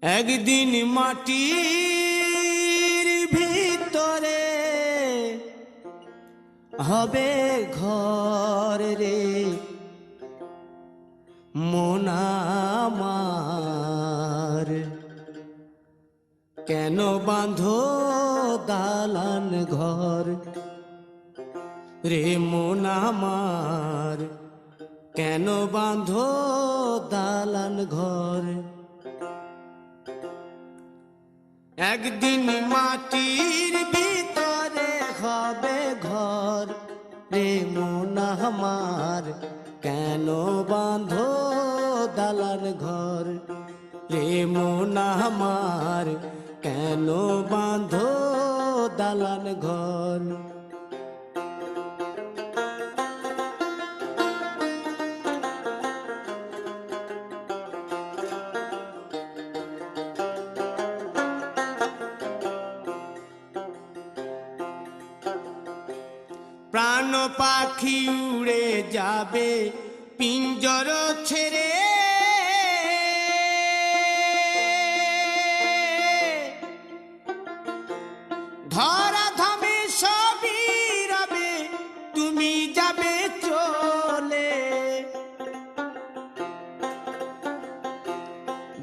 একদিন মাটির ভিতরে হবে ঘর রে মন আমার, কেন বাঁধো দালান ঘর রে মন আমার, কেন বাঁধো দালান ঘর। একদিন মাটির ভিতরে হবে ঘর রে মন আমার, কেন বাঁধো দালান ঘর রে মন আমার, কেন বাঁধো দালান ঘর। প্রাণ পাখি উড়ে যাবে পিঞ্জর ছেড়ে, ধরা ধামে সবই রবে তুমি যাবে চলে।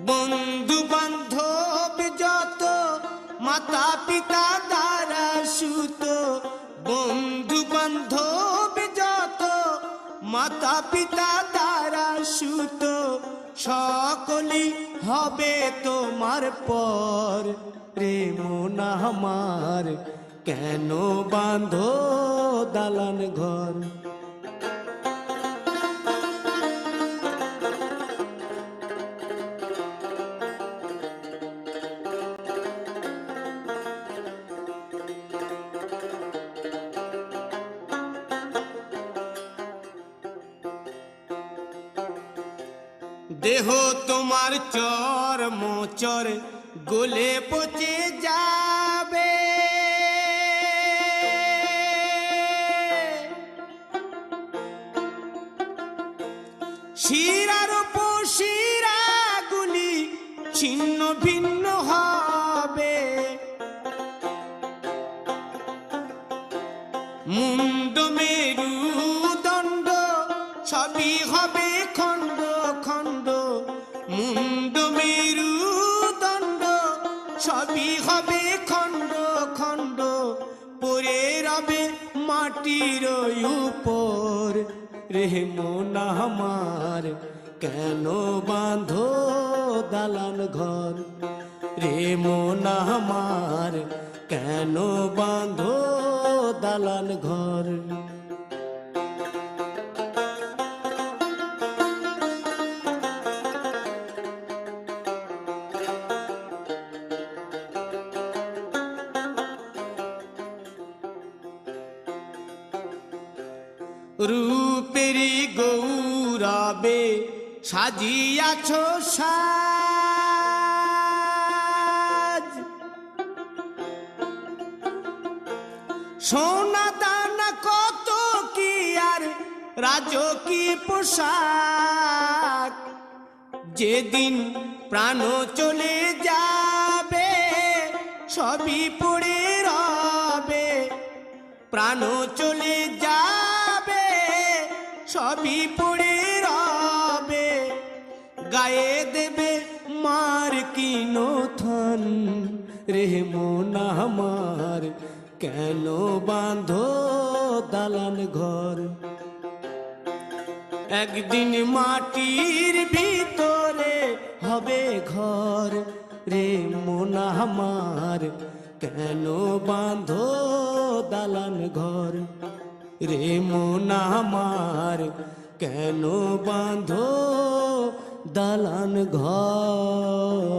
বন্ধু বান্ধব যত মাতা পিতা দ্বারা সুত, বন্ধু বান্ধব যত মাতা পিতা দ্বারা সুত, সকলই হবে তোমার পর রে মন আমার, কেন বাঁধো দালান ঘর। দেহ তোমার চর মোচর গলে পচে যাবে, শিরার উপশিরা গুলি ছিন্ন ভিন্ন হবে, মুন্ড মেরুদণ্ড সবই হবে খণ্ড খণ্ড, মুন্ড মেরুদণ্ড সবই হবে খণ্ড খণ্ড, পড়ে রবে মাটির উপর রে মন আমার, কেন বাঁধো দালান ঘর রে মন আমার, কেন বাঁধো দালান ঘর। রূপেরি গৌরবে সাজিয়াছ সাজ, সোনা দানা কত কি আর রাজকীয় পোশাক, যেদিন প্রাণ চলে যাবে সবই পড়ে রবে, প্রাণ চলে যাবে সবই পড়ে রবে, গায়ে দেবে মার কিনো থন রে মন আমার, কেন বাঁধো দালান ঘর। একদিন মাটির ভিতরে হবে ঘর রে মন আমার, কেন বাঁধো দালান ঘর রে মন আমার, কেন বাঁধো দালান ঘর।